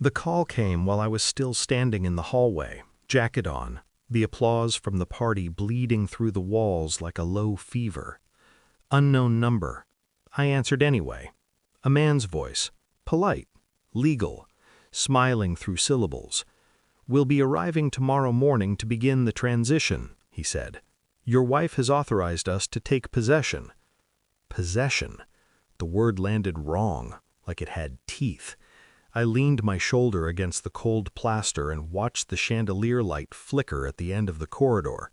The call came while I was still standing in the hallway, jacket on, the applause from the party bleeding through the walls like a low fever. Unknown number. I answered anyway. A man's voice, polite, legal, smiling through syllables. "We'll be arriving tomorrow morning to begin the transition," he said. "Your wife has authorized us to take possession." Possession. The word landed wrong, like it had teeth. I leaned my shoulder against the cold plaster and watched the chandelier light flicker at the end of the corridor.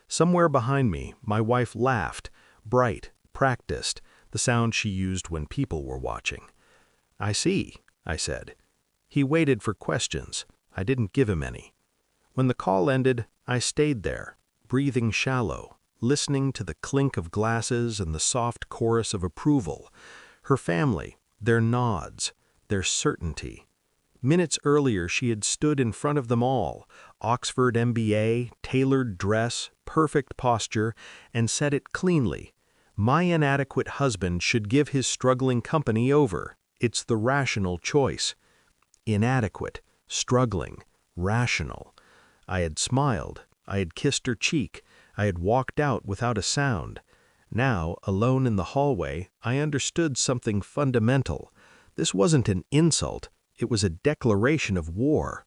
Somewhere behind me, my wife laughed, bright, practiced, the sound she used when people were watching. "I see," I said. He waited for questions. I didn't give him any. When the call ended, I stayed there, breathing shallow, listening to the clink of glasses and the soft chorus of approval. Her family, their nods, their certainty. Minutes earlier she had stood in front of them all, Oxford MBA, tailored dress, perfect posture, and said it cleanly. "My inadequate husband should give his struggling company over. It's the rational choice." Inadequate, struggling, rational. I had smiled, I had kissed her cheek, I had walked out without a sound. Now, alone in the hallway, I understood something fundamental. This wasn't an insult, it was a declaration of war.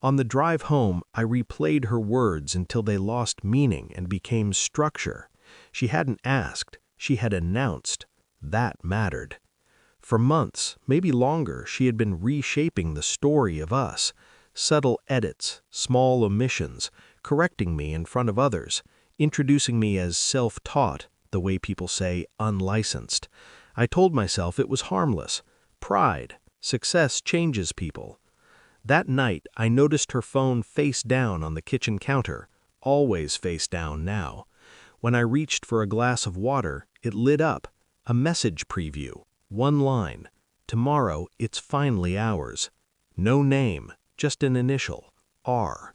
On the drive home, I replayed her words until they lost meaning and became structure. She hadn't asked, she had announced. That mattered. For months, maybe longer, she had been reshaping the story of us. Subtle edits, small omissions, correcting me in front of others, introducing me as self-taught, the way people say unlicensed. I told myself it was harmless. Pride, success changes people. That night, I noticed her phone face down on the kitchen counter, always face down now. When I reached for a glass of water, it lit up, a message preview, one line. "Tomorrow, it's finally ours." No name, just an initial, R.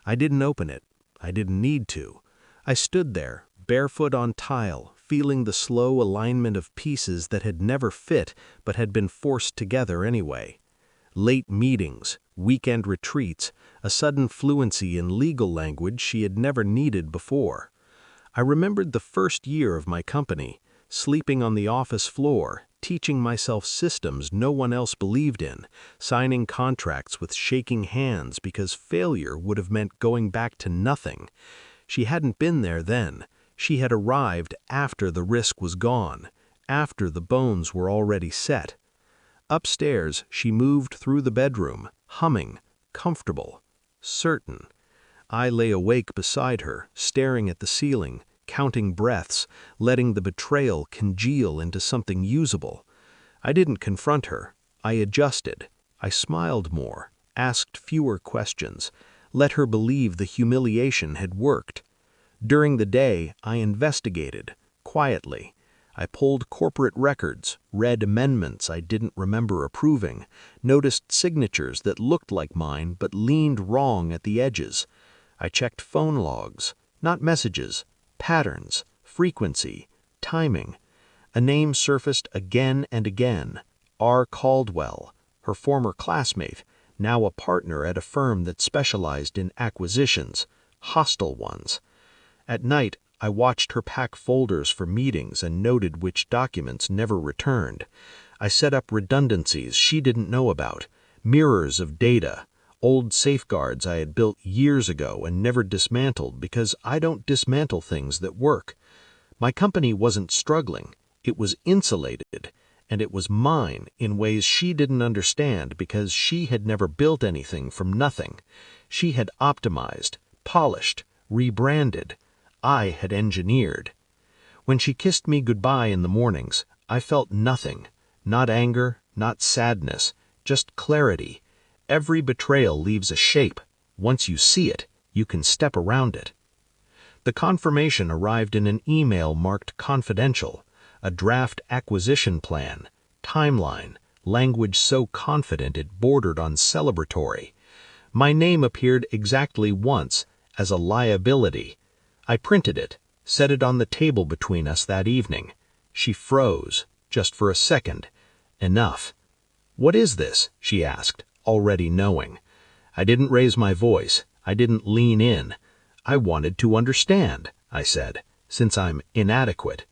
I didn't open it. I didn't need to. I stood there, barefoot on tile, feeling the slow alignment of pieces that had never fit but had been forced together anyway. Late meetings, weekend retreats, a sudden fluency in legal language she had never needed before. I remembered the first year of my company, sleeping on the office floor, teaching myself systems no one else believed in, signing contracts with shaking hands because failure would have meant going back to nothing. She hadn't been there then. She had arrived after the risk was gone, after the bones were already set. Upstairs, she moved through the bedroom, humming, comfortable, certain. I lay awake beside her, staring at the ceiling, counting breaths, letting the betrayal congeal into something usable. I didn't confront her. I adjusted. I smiled more, asked fewer questions, let her believe the humiliation had worked. During the day, I investigated, quietly. I pulled corporate records, read amendments I didn't remember approving, noticed signatures that looked like mine but leaned wrong at the edges. I checked phone logs, not messages, patterns, frequency, timing. A name surfaced again and again. R. Caldwell, her former classmate, now a partner at a firm that specialized in acquisitions, hostile ones. At night, I watched her pack folders for meetings and noted which documents never returned. I set up redundancies she didn't know about, mirrors of data, old safeguards I had built years ago and never dismantled because I don't dismantle things that work. My company wasn't struggling, it was insulated, and it was mine in ways she didn't understand because she had never built anything from nothing. She had optimized, polished, rebranded. I had engineered. When she kissed me goodbye in the mornings, I felt nothing, not anger, not sadness, just clarity. Every betrayal leaves a shape. Once you see it, you can step around it. The confirmation arrived in an email marked confidential, a draft acquisition plan, timeline, language so confident it bordered on celebratory. My name appeared exactly once, as a liability. I printed it, set it on the table between us that evening. She froze, just for a second. Enough. "What is this?" she asked, already knowing. I didn't raise my voice. I didn't lean in. I wanted to understand, I said, since I'm inadequate.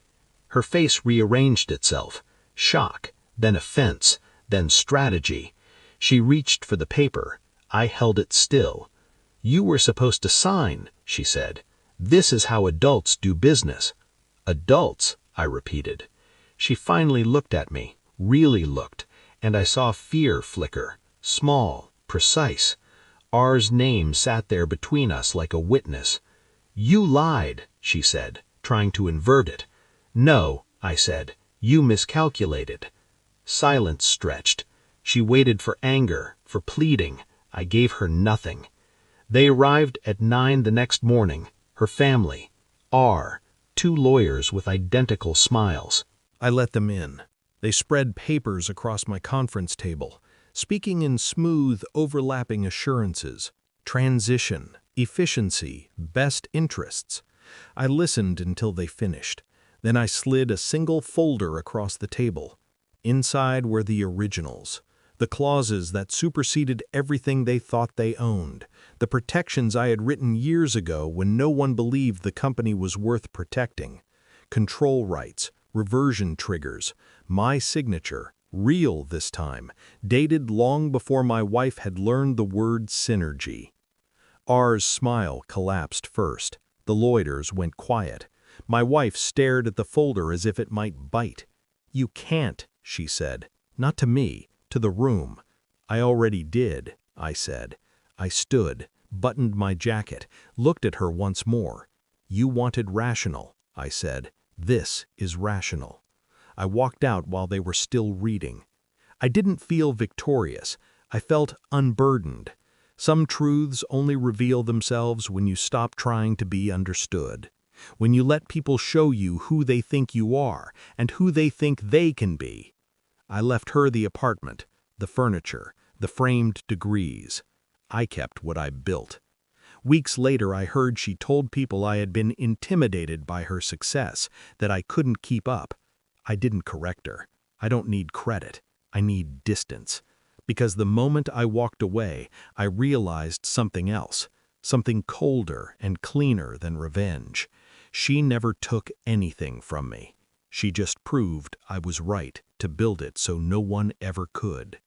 Her face rearranged itself. Shock, then offense, then strategy. She reached for the paper. I held it still. You were supposed to sign, she said. This is how adults do business. Adults, I repeated. She finally looked at me, really looked, and I saw fear flicker, small, precise. R's name sat there between us like a witness. You lied, she said, trying to invert it. No, I said, you miscalculated. Silence stretched. She waited for anger, for pleading. I gave her nothing. They arrived at 9 the next morning, her family, R, 2 lawyers with identical smiles. I let them in. They spread papers across my conference table, speaking in smooth, overlapping assurances, transition, efficiency, best interests. I listened until they finished. Then I slid a single folder across the table. Inside were the originals, the clauses that superseded everything they thought they owned, the protections I had written years ago when no one believed the company was worth protecting. Control rights, reversion triggers, my signature, real this time, dated long before my wife had learned the word synergy. R's smile collapsed first. The lawyers went quiet. My wife stared at the folder as if it might bite. You can't, she said. Not to me, to the room. I already did, I said. I stood, buttoned my jacket, looked at her once more. You wanted rational, I said. This is rational. I walked out while they were still reading. I didn't feel victorious. I felt unburdened. Some truths only reveal themselves when you stop trying to be understood. When you let people show you who they think you are and who they think they can be. I left her the apartment, the furniture, the framed degrees. I kept what I built. Weeks later, I heard she told people I had been intimidated by her success, that I couldn't keep up. I didn't correct her. I don't need credit. I need distance. Because the moment I walked away, I realized something else, something colder and cleaner than revenge. She never took anything from me. She just proved I was right to build it so no one ever could.